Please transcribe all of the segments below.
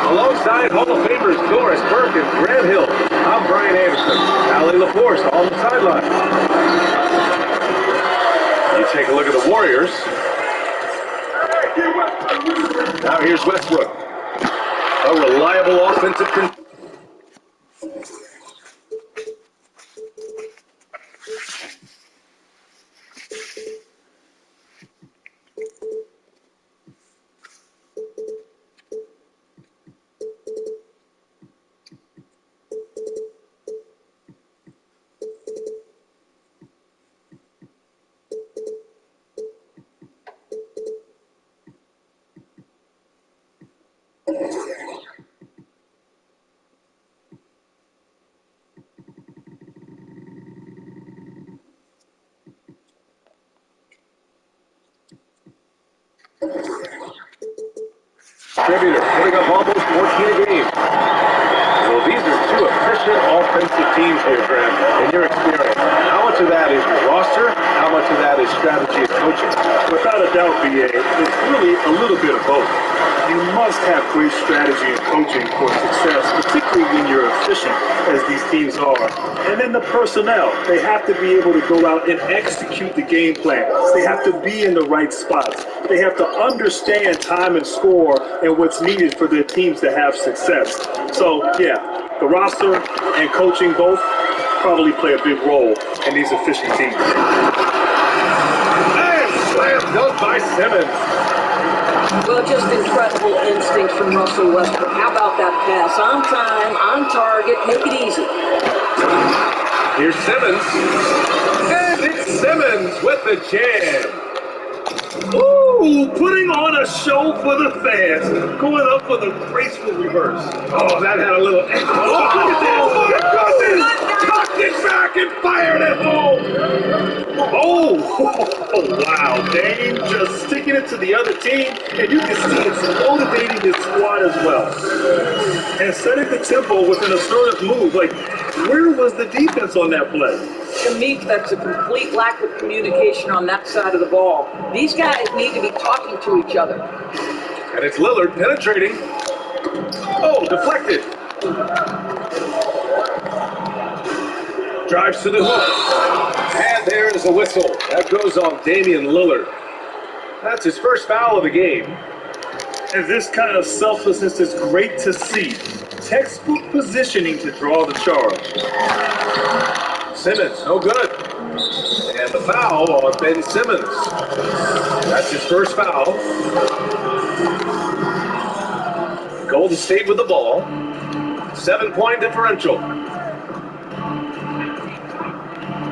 Alongside Hall of Famers Doris Burke and Grant Hill, I'm Brian Anderson. Allie LaForce on the sideline. You take a look at the Warriors. Now here's Westbrook. A reliable offensive control. Distributor, putting up almost 14 a game. Well, these are two efficient offensive teams here, Grant, in your experience. How much of that is your roster? How much of that is strategy and coaching? Without a doubt, BA, it's really a little bit of both. You must have great strategy and coaching for success, particularly when you're efficient, as these teams are. And then the personnel, they have to be able to go out and execute the game plan. They have to be in the right spots. They have to understand time and score and what's needed for their teams to have success. So, yeah, the roster and coaching both probably play a big role in these efficient teams. And slam dunk by Simmons. Well, just incredible instinct from Russell Westbrook. How about that pass? On time, on target, make it easy. Here's Simmons. And it's Simmons with the jam. Ooh, putting on a show for the fans. Going up for the graceful reverse. Oh, that had a little... Oh, look at that. Oh, my goodness. Tucked it back and fired it home. Oh, wow. Dame just sticking it to the other team, and you can see it's motivating his squad as well. And setting the tempo with an assertive move. Like, where was the defense on that play? To me, that's a complete lack of communication on that side of the ball. These guys need to be talking to each other. And it's Lillard penetrating. Oh, deflected. Drives to the hook. And there is a whistle. That goes on Damian Lillard. That's his first foul of the game. And this kind of selflessness is great to see. Textbook positioning to draw the charge. Simmons, no good. And the foul on Ben Simmons. That's his first foul. Golden State with the ball. 7-point differential.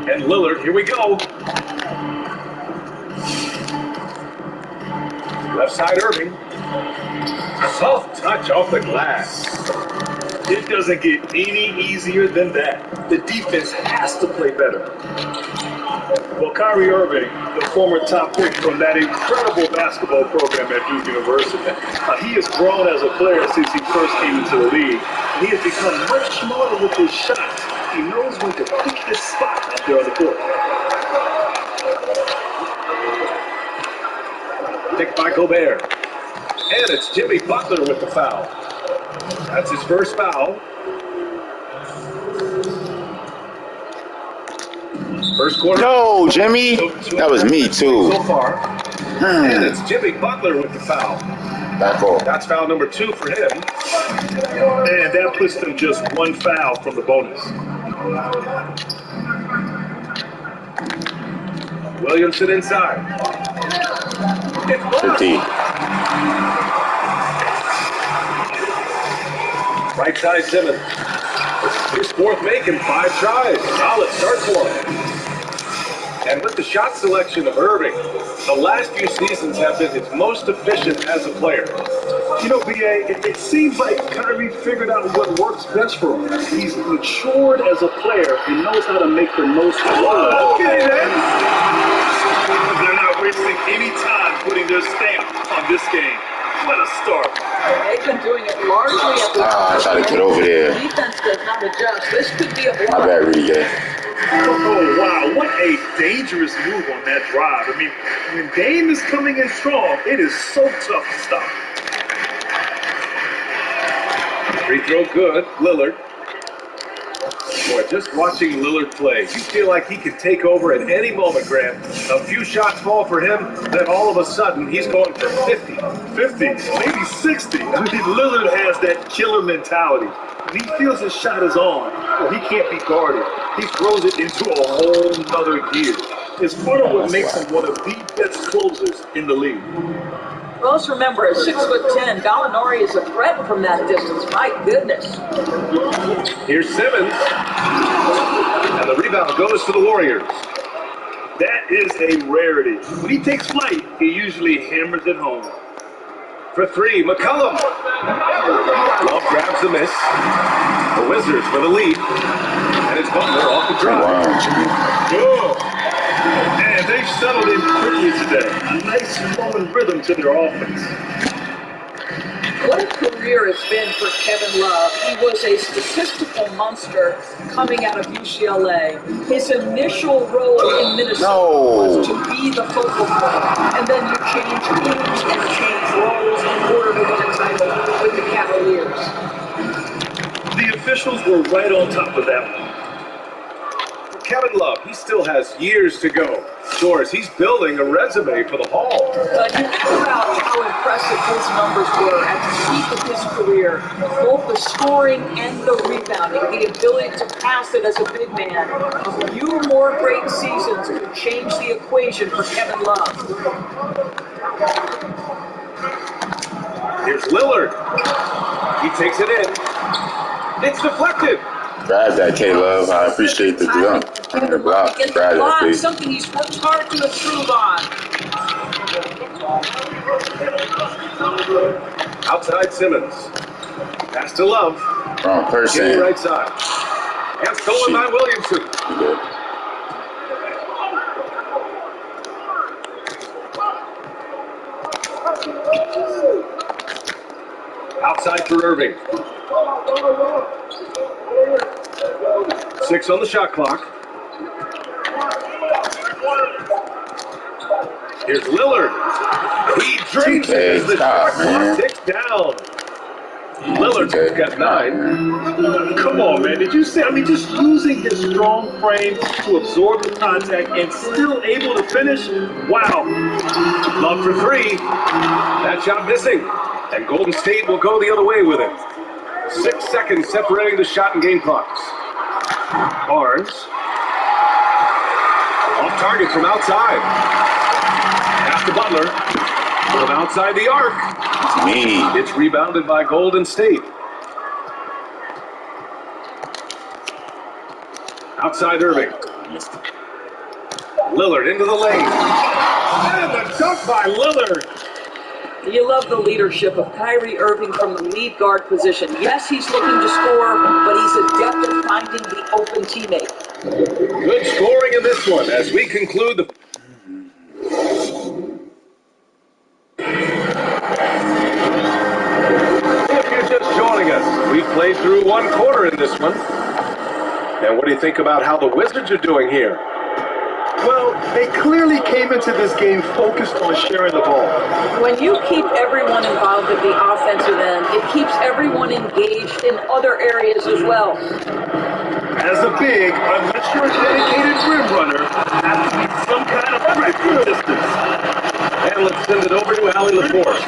And Lillard, here we go. Left side Irving. Soft touch off the glass. It doesn't get any easier than that. The defense has to play better. Well, Kyrie Irving, the former top pick from that incredible basketball program at Duke University, he has grown as a player since he first came into the league. He has become much smarter with his shots. He knows when to pick his spot out there on the court. Picked by Gobert. And it's Jimmy Butler with the foul. That's his first foul. First quarter. No, Jimmy. That was me, too. So far. And it's Jimmy Butler with the foul. Back off. That's foul number 2 for him. And that puts them just one foul from the bonus. Williamson inside. 50. Right side Simmons. His fourth make in 5 tries. Solid start for him. And with the shot selection of Irving, the last few seasons have been his most efficient as a player. You know, B.A., it seems like Kyrie figured out what works best for him. He's matured as a player and knows how to make the most of it. Okay, then. They're not wasting any time putting their stamp on this game. What a start. They've been doing it largely at the I tried to get over there. defense does not adjust. This could be a blowout. My bad, Rudy Gay. Oh, wow. What a dangerous move on that drive. I mean, when Dame is coming in strong, it is so tough to stop. Free throw good. Lillard. Boy, just watching Lillard play, you feel like he could take over at any moment, Grant. A few shots fall for him, then all of a sudden, he's going for 50. 50, maybe 60. I mean, Lillard has that killer mentality. When he feels his shot is on, or he can't be guarded, he throws it into a whole nother gear. It's part of what makes him one of the best closers in the league. Well, let's remember, at 6'10", Gallinari is a threat from that distance. My goodness. Here's Simmons. And the rebound goes to the Warriors. That is a rarity. When he takes flight, he usually hammers it home. For 3, McCollum. Love grabs the miss. The Wizards for the lead. And it's Butler off the drive. Wow, Jimmy. Good. And they've settled in quickly today. A nice flowing rhythm to their offense. What a career it's been for Kevin Love. He was a statistical monster coming out of UCLA. His initial role in Minnesota was to be the focal point. And then you change teams and change roles in order to win a title with the Cavaliers. The officials were right on top of that one. Kevin Love, he still has years to go. Doris, he's building a resume for the Hall. But you think about how impressive his numbers were at the peak of his career. Both the scoring and the rebounding, the ability to pass it as a big man. A few more great seasons could change the equation for Kevin Love. Here's Lillard. He takes it in. It's deflected. Grab that, K-Love. I appreciate the dunk. The block. Get the Grab that, block, please. something he's worked hard to improve on. Outside Simmons. Pass to Love. Wrong Get person. the right side. And stolen by Williamson. You good? Outside for Irving. 6 on the shot clock. Here's Lillard. He drains it as the shot clock ticks down. Lillard's got 9. Come on, man. Did you see? I mean, just using his strong frame to absorb the contact and still able to finish? Wow. Love for 3. That shot missing. And Golden State will go the other way with it. 6 seconds separating the shot and game clocks. Barnes. Off target from outside. Pass to Butler. From outside the arc. It's me. It's rebounded by Golden State. Outside Irving. Lillard into the lane. And the dunk by Lillard. You love the leadership of Kyrie Irving from the lead guard position. Yes, he's looking to score, but he's adept at finding the open teammate. Good scoring in this one as we conclude the... If you're just joining us, we've played through one quarter in this one. And what do you think about how the Wizards are doing here? Well, they clearly came into this game focused on sharing the ball. When you keep everyone involved at the offensive end, it keeps everyone engaged in other areas as well. As a big, unless you're a dedicated rim runner, has to be some kind of threat from distance. And let's send it over to Allie LaForce.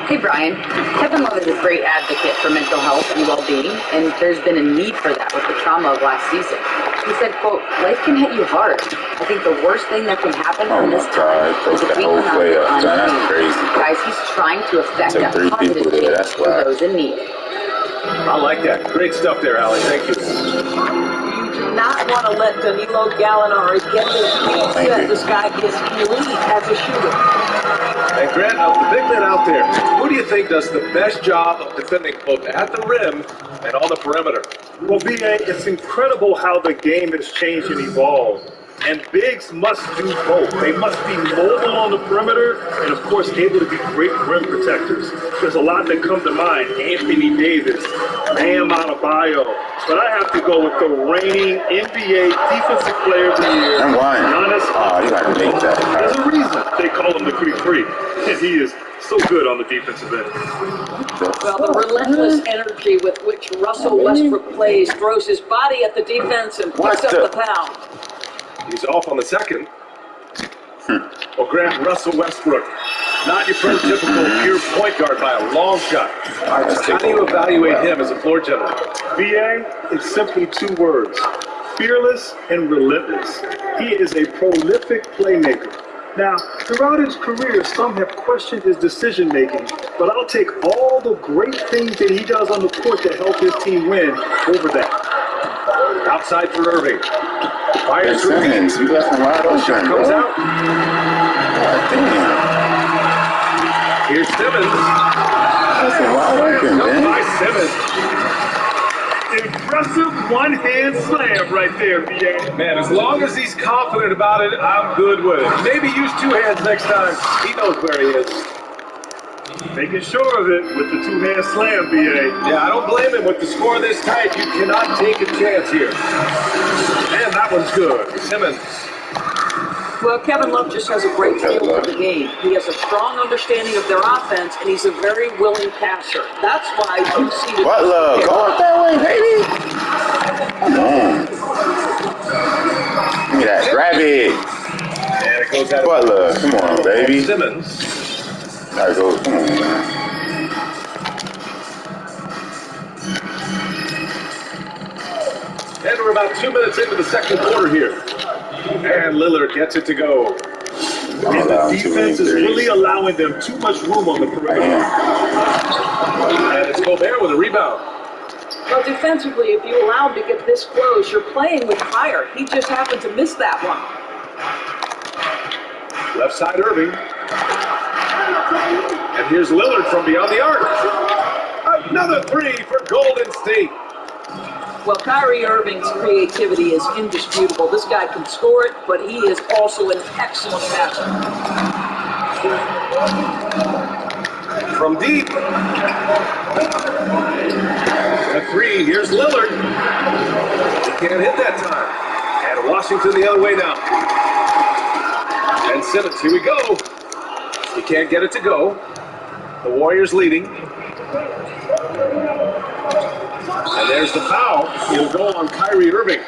Hey, Brian. Kevin Love is a great advocate for mental health and well-being, and there's been a need for that with the trauma of last season. He said, quote, "Life can hit you hard. I think the worst thing that can happen from this time is if we come out unscathed." Guys, he's trying to affect that positive change for those in need. I like that. Great stuff there, Allie. Thank you. You do not want to let Danilo Gallinari get his feet set. This guy is elite as a shooter. And Grant, of the big men out there, who do you think does the best job of defending both at the rim and on the perimeter? Well, B.A., it's incredible how the game has changed and evolved. And bigs must do both. They must be mobile on the perimeter and, of course, able to be great rim protectors. There's a lot that come to mind. Anthony Davis, Bam Adebayo. But I have to go with the reigning NBA Defensive Player of the Year, Giannis. Oh, you got to make that. There's a reason they call him the Greek Freak. And he is so good on the defensive end. Well, the relentless energy with which Russell Westbrook plays throws his body at the defense and picks up the pound. He's off on the second. Well, Grant, Russell Westbrook, not your prototypical pure point guard by a long shot. How do you evaluate him as a floor general? B.A., it's simply two words: fearless and relentless. He is a prolific playmaker. Now, throughout his career, some have questioned his decision-making, but I'll take all the great things that he does on the court to help his team win over that. Outside for Irving. Fires through Simmons, you left him wide open. shot comes out. God damn. Here's Simmons. That's a wide open, man. By Simmons. Impressive one-hand slam right there, B.A. Man, as long as he's confident about it, I'm good with it. Maybe use two hands next time. He knows where he is. Making sure of it with the two-hand slam, B.A. Yeah, I don't blame him. With the score this tight, you cannot take a chance here. And that one's good. Simmons. Well, Kevin Love just has a great feel for the game. He has a strong understanding of their offense, and he's a very willing passer. That's why you see the... Butler, go up that way, baby. Come on. Give me that. Grab it. And it goes out. Butler, come on, baby. Simmons. Gotta go. Come on. And we're about 2 minutes into the second quarter here. And Lillard gets it to go. And the defense is really allowing them too much room on the perimeter. And it's Gobert with a rebound. Well, defensively, if you allow him to get this close, you're playing with fire. He just happened to miss that one. Left side Irving. And here's Lillard from beyond the arc. Another three for Golden State. Well, Kyrie Irving's creativity is indisputable. This guy can score it, but he is also an excellent passer. From deep. A three. Here's Lillard. He can't hit that time. And Washington the other way now. And Simmons, here we go. He can't get it to go. The Warriors leading. And there's the foul. It'll go on Kyrie Irving.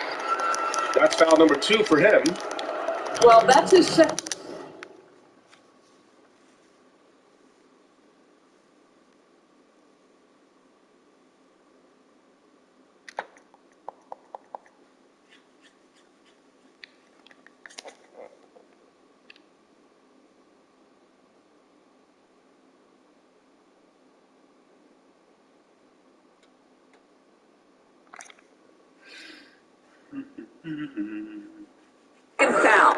That's foul number 2 for him. Well, that's his second. Foul.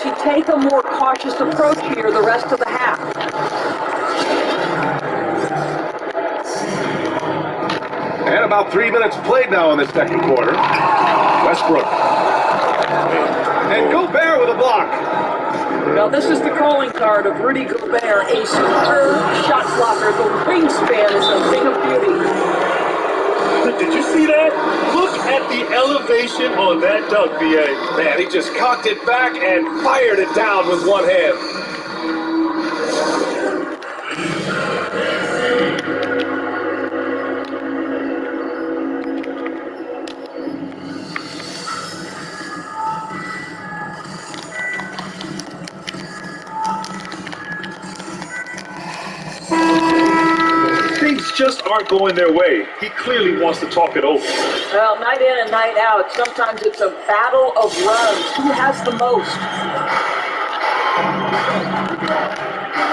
does he take a more cautious approach here the rest of the half? And about 3 minutes played now in the second quarter. Westbrook. And Gobert with a block. Now this is the calling card of Rudy Gobert, a superb shot blocker. The wingspan is a thing of beauty. Did you see that? Look at the elevation on that dunk, BA. Man, he just cocked it back and fired it down with one hand. Things just aren't going their way. He clearly wants to talk it over. Well, night in and night out, sometimes it's a battle of runs. Who has the most?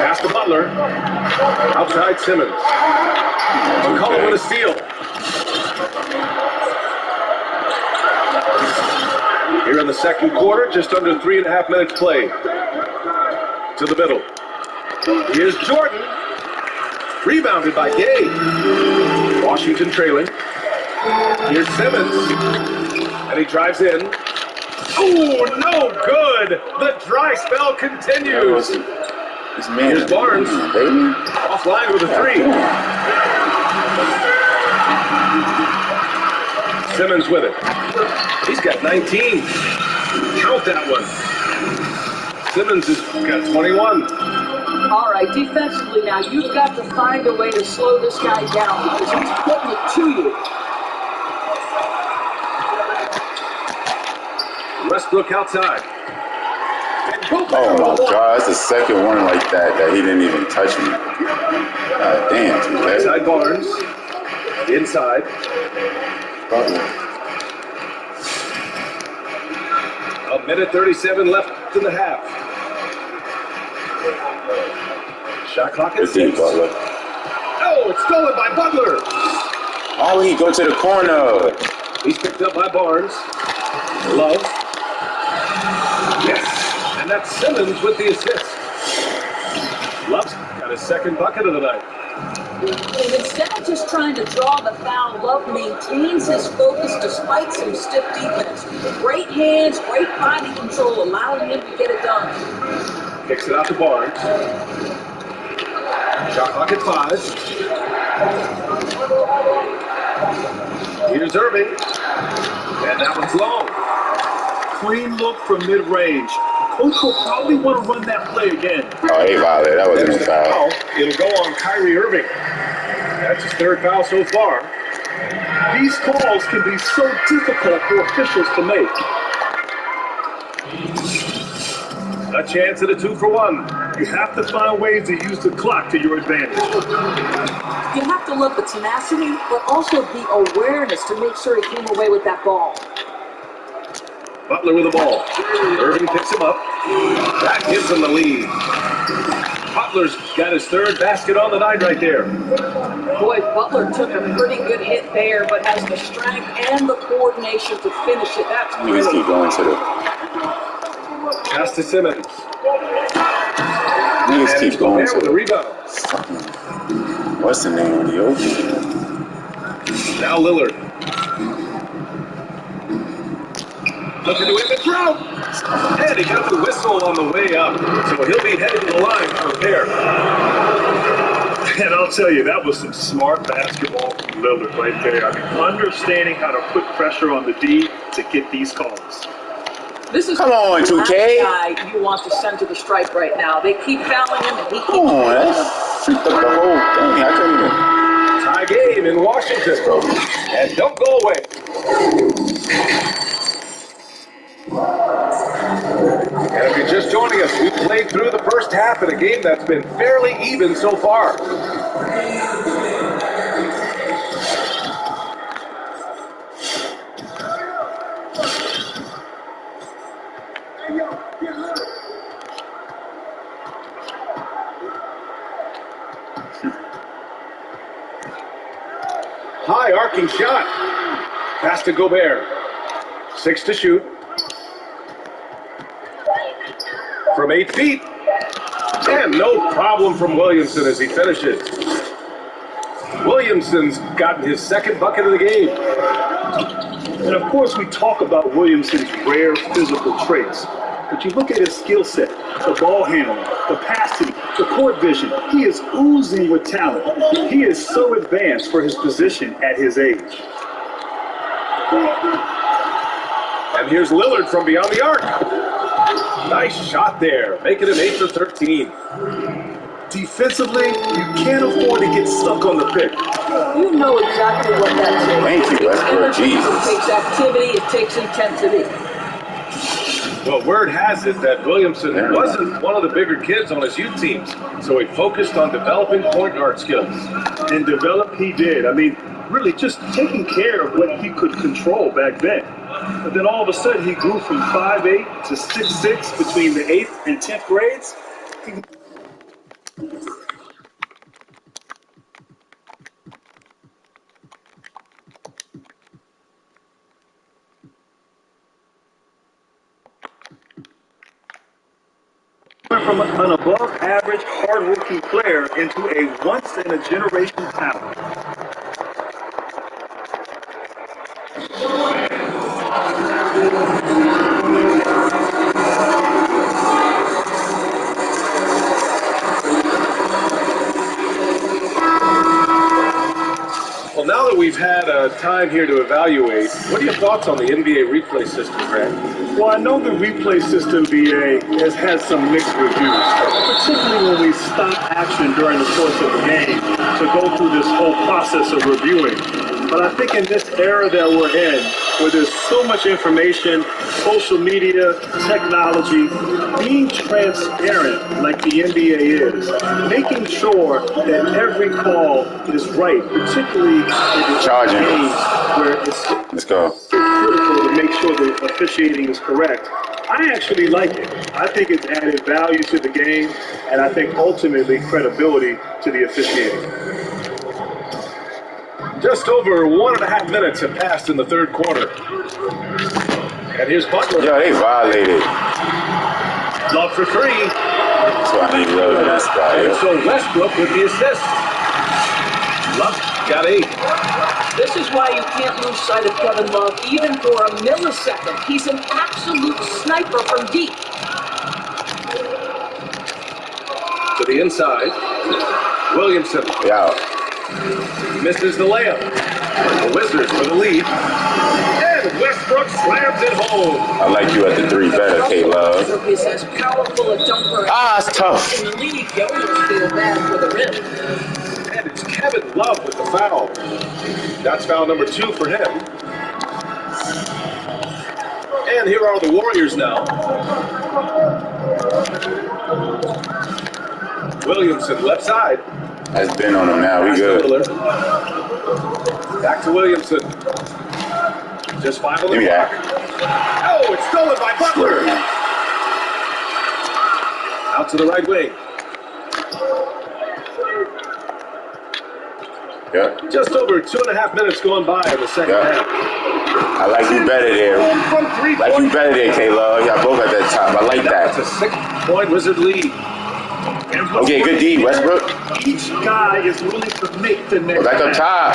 Pass to Butler. Outside Simmons. McCollum with a steal. Here in the second quarter, just under 3.5 minutes played. To the middle. Here's Jordan. Rebounded by Gay. Washington trailing. Here's Simmons. And he drives in. Oh, no good. The dry spell continues. Here's Barnes. Offline with a three. Simmons with it. He's got 19. Count that one. Simmons has got 21. All right, defensively now, you've got to find a way to slow this guy down because he's putting it to you. Westbrook outside. Oh my God, that's the second one like that he didn't even touch me. God damn. Outside Barnes. Inside. A minute 37 left in the half. Shot clock at 6. Oh, it's stolen by Butler. Oh, he go to the corner. He's picked up by Barnes. Love. Yes. And that's Simmons with the assist. Love's got his second bucket of the night. And instead of just trying to draw the foul, Love maintains his focus despite some stiff defense. Great hands, great body control, allowing him to get it done. Kicks it out to Barnes. Shot clock at 5. Here's Irving. And that one's long. Clean look from mid-range. Coach will probably want to run that play again. Oh, he violated. That wasn't a foul. It'll go on Kyrie Irving. That's his third foul so far. These calls can be so difficult for officials to make. A chance at a 2-for-1. You have to find ways to use the clock to your advantage. You have to love the tenacity, but also the awareness to make sure he came away with that ball. Butler with the ball. Irving picks him up. That gives him the lead. Butler's got his third basket on the night right there. Boy, Butler took a pretty good hit there, but has the strength and the coordination to finish it. That's Niggas really keep going to the... Pass to Simmons. Niggas keep going to the rebound. What's the name of the open? Now Lillard. Looking to win the drought. And he got the whistle on the way up. So he'll be headed to the line to prepare. And I'll tell you, that was some smart basketball from Lillard right there. I mean, understanding how to put pressure on the D to get these calls. This is Come on, the 2K. last guy you want to send to the stripe right now. They keep fouling him, and he keeps... Come on, that's freaked up the whole thing. I couldn't even... Tie game in Washington. And don't go away. And if you're just joining us, we've played through the first half in a game that's been fairly even so far. High arcing shot. Pass to Gobert. 6 to shoot. from 8 feet. And no problem from Williamson as he finishes. Williamson's gotten his second bucket of the game. And of course, we talk about Williamson's rare physical traits. But you look at his skill set, the ball handling, the passing, the court vision. He is oozing with talent. He is so advanced for his position at his age. And here's Lillard from beyond the arc. Nice shot there, making him 8 for 13. Defensively, you can't afford to get stuck on the pick. You know exactly what that takes. Thank you, Westbrook. Jesus. It takes activity, it takes intensity. Well, word has it that Williamson wasn't one of the bigger kids on his youth teams, so he focused on developing point guard skills. And develop he did. I mean, really just taking care of what he could control back then. But then all of a sudden he grew from 5'8" to 6'6" between the 8th and 10th grades. Went from an above-average, hard-working player into a once-in-a-generation talent. Well, now that we've had time here to evaluate, what are your thoughts on the NBA replay system, Grant? Well, I know the replay system, BA, has had some mixed reviews, particularly when we stop action during the course of the game to go through this whole process of reviewing. But I think in this era that we're in, where there's so much information, social media, technology, being transparent like the NBA is, making sure that every call is right, particularly in the games where it's Let's go. critical to make sure the officiating is correct. I actually like it. I think it's added value to the game, and I think ultimately credibility to the officiating. Just over 1.5 minutes have passed in the third quarter. And here's Butler. Yo, they violated. Love for 3. That's why I need love in this guy. And Yo. so Westbrook with the assist. Love got 8. This is why you can't lose sight of Kevin Love even for a millisecond. He's an absolute sniper from deep. To the inside. Williamson. Yeah. Misses the layup. The Wizards for the lead. And Westbrook slams it home. I like you at the 3 better, K-Love. Westbrook is as powerful a dunker It's tough. in the league. The owners feel bad for the rim. And it's Kevin Love with the foul. That's foul number 2 for him. And here are the Warriors now. Williamson left side. Has been on him now. We good. Back to Williamson. Just 5 on the clock. Oh, it's stolen by Butler. Out to the right wing. Yeah. Just over 2.5 minutes going by in the second half. I like you better there. From 3 Like you better there, K-Love. Y'all both at that top. I like that. It's a 6-point Wizard lead. Okay, good D, Westbrook. Each guy is willing to make the next Back up top.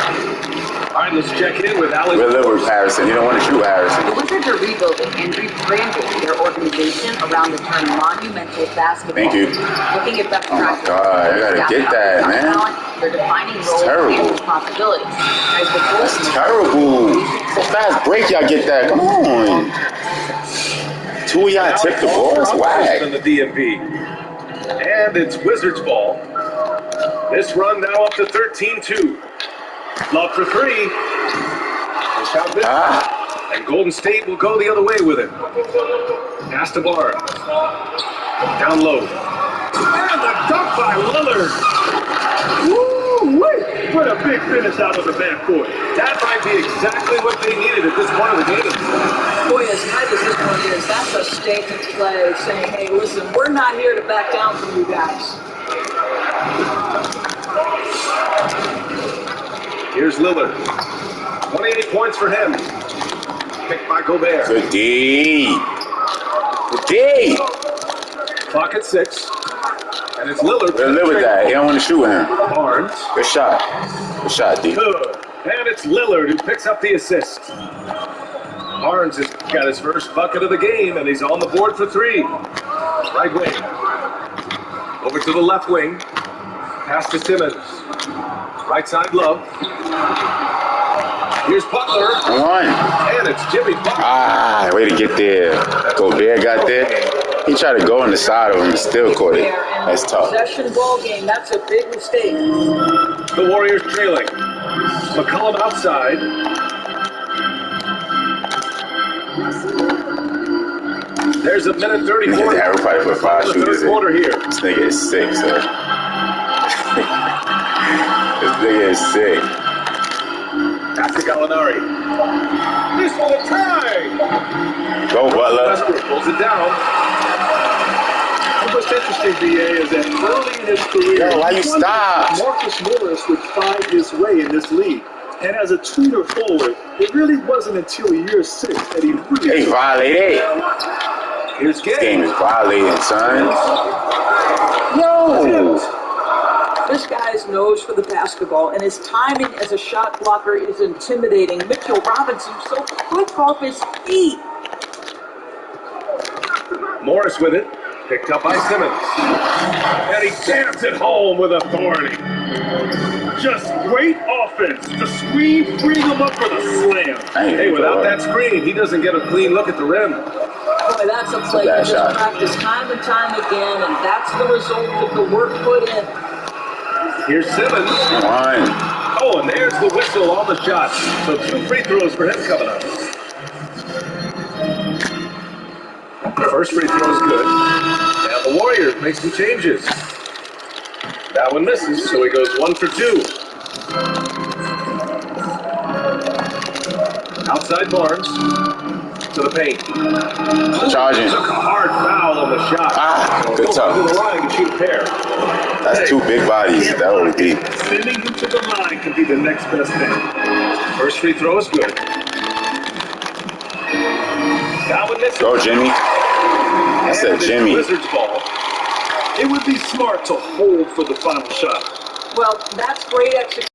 All right, let's check in with Alex. We're little with Harrison. You don't want to shoot Harrison. The Wizards are rebuilding and rebranding their organization around the term monumental basketball. Thank you. Looking at best Oh my practice. God, I gotta get that, man. They're defining roles terrible. and responsibilities. As the goals Terrible. So fast break, y'all get that. Come on. 2 of y'all tipped the ball. That's whack. In the DMV. And it's Wizards ball. This run now up to 13-2. Love for 3. The shot missed. And Golden State will go the other way with it. Pass to Barnes. Down low. And the dunk by Lillard. Woo-wee! What a big finish out of the backcourt. That might be exactly what they needed at this point of the game. Boy, as tight as this one is, that's a statement play saying, hey, listen, we're not here to back down from you guys. Here's Lillard. 28 points for him. Picked by Gobert. Good D. Good D. Clock at 6. And it's Lillard. Live with that. He don't want to shoot with him. Barnes. Good shot. Good shot, D. Good. And it's Lillard who picks up the assist. Barnes has got his first bucket of the game, and he's on the board for 3. Right wing. Over to the left wing. Pass to Simmons. Right side Love. Here's Butler. One. And it's Jimmy Butler. Ah, way to get there. Gobert got there. He tried to go on the side of him and still caught it. That's tough. Possession ball game. That's a big mistake. The Warriors trailing. McCollum outside. There's a minute 34. Yeah, everybody put 5 shooters in. Quarter here. This nigga is sick, sir. This nigga is sick. Patrick Gallinari. This one a try. Go, Butler. Westbrook pulls it down. And what's interesting, BA, is that early in his career, Yo, why you stop? Marcus Morris would find his way in this league. And as a tweener forward, it really wasn't until year 6 that he really... Hey, violated. Here's This game is violating, son. Yo! This guy has nose for the basketball, and his timing as a shot blocker is intimidating. Mitchell Robinson so quick off his feet. Morris with it. Picked up by Simmons. And he jams it home with authority. Just great offense. The screen freeing him up for the slam. Hey, without that screen, he doesn't get a clean look at the rim. Boy, that's a play you just practice time and time again, and that's the result of the work put in. Here's Simmons. One. Oh, and there's the whistle on the shot. So 2 free throws for him coming up. The first free throw is good. And the Warriors make some changes. That one misses, so he goes 1 for 2. Outside Barnes. To the paint. Charging. Took a hard foul on the shot. Good To talk. the line to shoot a pair. That's 2 big bodies. That would be. Sending him to the line could be the next best thing. First free throw is good. That one misses. Go, Jimmy. I said Jimmy. Wizards ball. It would be smart to hold for the final shot. Well, that's great execution.